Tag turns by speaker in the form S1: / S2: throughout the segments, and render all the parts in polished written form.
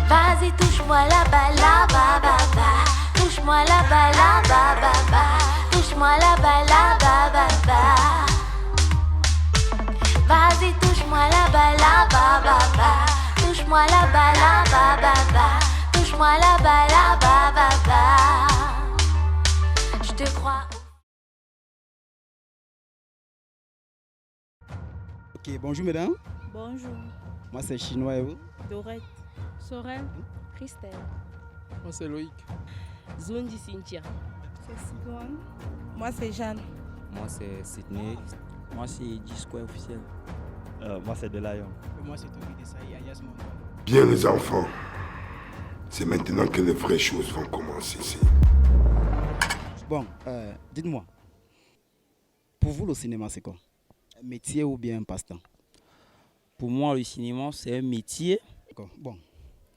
S1: Vas-y, touche-moi là-bas, là-bas, baba. Touche-moi là-bas, là-bas, baba. Touche-moi là-bas, là-bas, baba. Vas-y, touche-moi là-bas, là-bas, baba. Touche-moi là-bas, là-bas, baba. Touche-moi là-bas, là-bas, baba. Je te crois.
S2: Ok, bonjour mesdames.
S3: Bonjour.
S2: Moi c'est Chinois et vous?
S3: Dorette. Sorel. Christelle.
S4: Moi c'est Loïc.
S5: Zondi Cynthia.
S3: C'est Sigoine. Moi c'est Jeanne.
S6: Moi c'est Sydney.
S7: Moi c'est G-Square officiel.
S8: Moi c'est Delayon.
S2: Et moi c'est Tobi Desailly, alias Mondo.
S9: Bien les enfants, c'est maintenant que les vraies choses vont commencer ici.
S2: Bon, dites-moi, pour vous le cinéma c'est quoi? Un métier ou bien un passe-temps?
S7: Pour moi, le cinéma, c'est un métier.
S2: D'accord. Bon,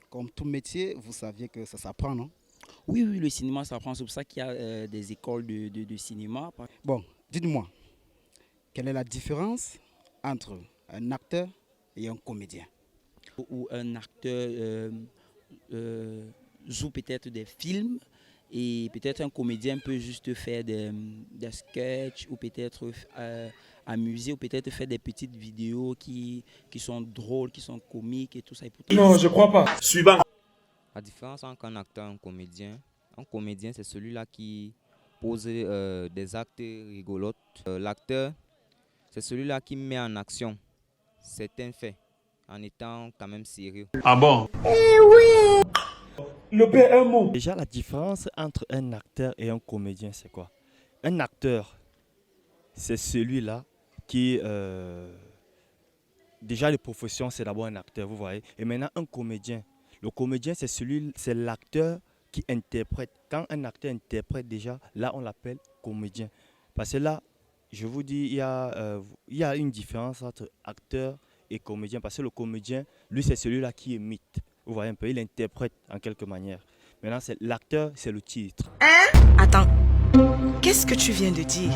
S2: comme tout métier, vous saviez que ça s'apprend, non?
S7: Oui, le cinéma s'apprend. C'est pour ça qu'il y a des écoles de cinéma.
S2: Bon, dites-moi, quelle est la différence entre un acteur et un comédien?
S7: Où un acteur joue peut-être des films et peut-être un comédien peut juste faire des sketchs ou peut-être amuser ou peut-être faire des petites vidéos qui sont drôles, qui sont comiques et tout ça.
S4: Non, je crois pas. Suivant.
S6: La différence entre un acteur et un comédien c'est celui-là qui pose des actes rigolotes. L'acteur, c'est celui-là qui met en action certains faits en étant quand même sérieux.
S4: Ah bon? Eh oui! Le père, un mot.
S8: Déjà, la différence entre un acteur et un comédien, c'est quoi? Un acteur, c'est celui-là qui... déjà, les professions, c'est d'abord un acteur, vous voyez. Et maintenant, un comédien. Le comédien, c'est l'acteur qui interprète. Quand un acteur interprète déjà, là, on l'appelle comédien. Parce que là, je vous dis, il y a une différence entre acteur et comédien. Parce que le comédien, lui, c'est celui-là qui imite. Vous voyez un peu, il interprète en quelque manière. Maintenant, l'acteur, c'est le titre.
S10: Attends, qu'est-ce que tu viens de dire?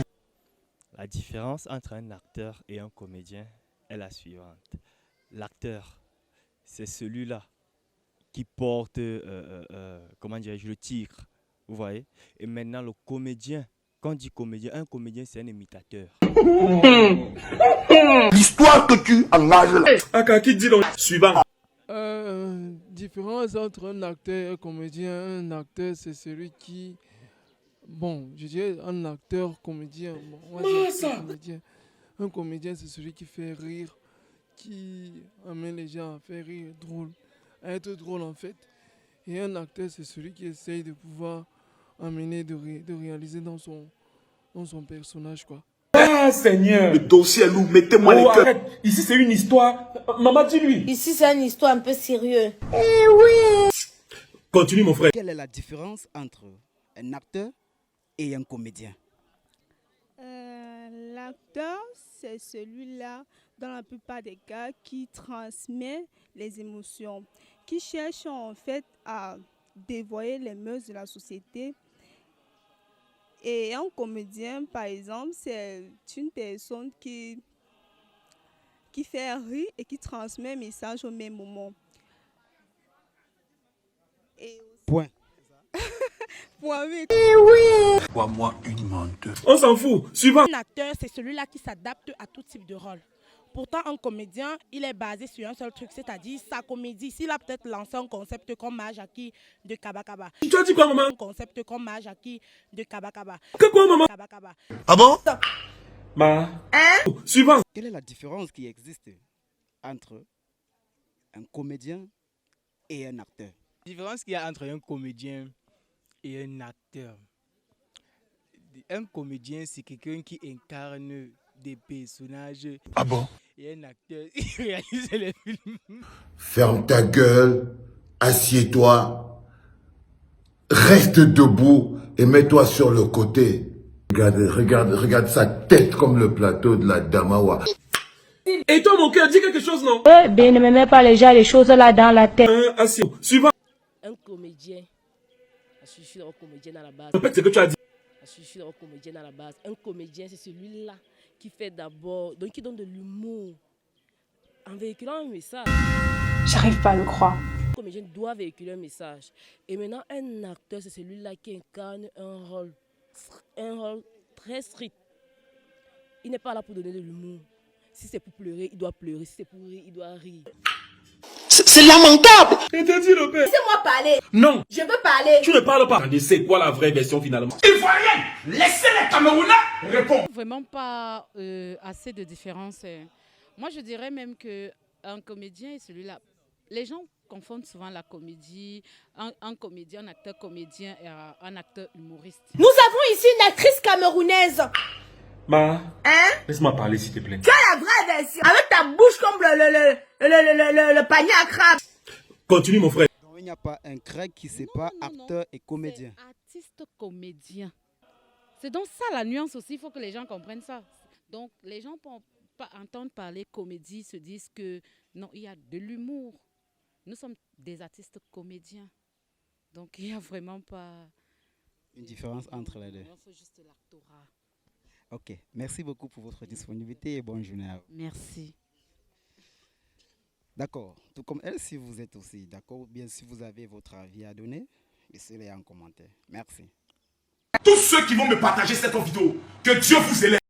S8: La différence entre un acteur et un comédien est la suivante. L'acteur, c'est celui-là qui porte, comment dirais-je, le titre. Vous voyez? Et maintenant, le comédien, quand on dit comédien, un comédien, c'est un imitateur.
S9: L'histoire que tu engages là.
S4: Ah, qui dit donc? Suivant.
S11: Différence entre un acteur et un comédien. Un acteur, c'est celui qui... Bon, je dirais un acteur comédien. Bon, moi, c'est un comédien. Un comédien, c'est celui qui fait rire, qui amène les gens à faire rire, à être drôle en fait. Et un acteur, c'est celui qui essaye de pouvoir amener, de réaliser dans son personnage, quoi.
S4: Ah, Seigneur!
S9: Le dossier est lourd, mettez-moi les cœurs.
S4: Arrête. Ici, c'est une histoire. Maman, dis-lui.
S5: Ici, c'est une histoire un peu sérieuse.
S4: Continue, mon frère.
S2: Quelle est la différence entre un acteur et un comédien?
S3: L'acteur, c'est celui-là, dans la plupart des cas, qui transmet les émotions, qui cherche en fait à dévoyer les mœurs de la société. Et un comédien, par exemple, c'est une personne qui fait rire et qui transmet un message au même moment. Et aussi...
S2: Point.
S3: Point, oui.
S9: Vois-moi une menteuse.
S4: On s'en fout. Suivant.
S10: Un acteur, c'est celui-là qui s'adapte à tout type de rôle. Pourtant, un comédien, il est basé sur un seul truc, c'est-à-dire sa comédie. S'il a peut-être lancé un concept comme Majaki de Kabakaba.
S4: Tu as dit quoi, maman?
S10: Un concept comme Majaki de Kabakaba.
S4: Que quoi, maman?
S10: Kabakaba.
S9: Ah bon?
S4: Suivant.
S2: Quelle est la différence qui existe entre un comédien et un acteur?
S7: La différence qu'il y a entre un comédien et un acteur. Un comédien, c'est quelqu'un qui incarne des personnages.
S9: Ah bon?
S7: Et un acteur, il réalise les films.
S9: Ferme ta gueule, assieds-toi, reste debout et mets-toi sur le côté. Regarde sa tête comme le plateau de la Damawa.
S4: Et toi, mon cœur, dis quelque chose, non?
S5: Ben, ne me mets pas les choses là dans la tête.
S4: Assis. Suivant.
S5: Un comédien. Je suis un comédien à la base.
S4: Répète ce que tu as dit.
S5: Je suis un comédien à la base. Un comédien, c'est celui-là qui fait d'abord, donc qui donne de l'humour en véhiculant un message.
S10: J'arrive pas à le croire.
S5: Un comédien doit véhiculer un message. Et maintenant, un acteur, c'est celui-là qui incarne un rôle très strict. Il n'est pas là pour donner de l'humour. Si c'est pour pleurer, il doit pleurer. Si c'est pour rire, il doit rire.
S4: C'est lamentable.
S12: Interdit le père.
S13: Laissez-moi parler.
S12: Non.
S13: Je veux parler.
S12: Tu ne parles pas. Attendez, c'est quoi la vraie version finalement? Il faut rien. Laissez les Camerounais répondre.
S14: Vraiment pas assez de différence. Moi, je dirais même qu'un comédien est celui-là. Les gens confondent souvent la comédie, un comédien, un acteur comédien et un acteur humoriste.
S13: Nous avons ici une actrice camerounaise.
S12: Ma,
S13: hein?
S12: Laisse-moi parler s'il te plaît.
S13: Tu as la vraie version. Avec ta bouche comme le panier à crabe.
S12: Continue mon frère.
S2: Donc, il n'y a pas un grec qui sépare acteur et comédien.
S14: Artiste comédien. C'est donc ça la nuance aussi, il faut que les gens comprennent ça. Donc les gens pour pas entendre parler comédie se disent que non, il y a de l'humour. Nous sommes des artistes comédiens. Donc il n'y a vraiment pas
S2: une différence entre les deux.
S14: Il faut juste l'actorat.
S2: Ok, merci beaucoup pour votre disponibilité et bonne journée à vous.
S14: Merci.
S2: D'accord, tout comme elle, si vous êtes aussi d'accord, ou bien si vous avez votre avis à donner, laissez-les en commentaire. Merci.
S4: Tous ceux qui vont me partager cette vidéo, que Dieu vous élève.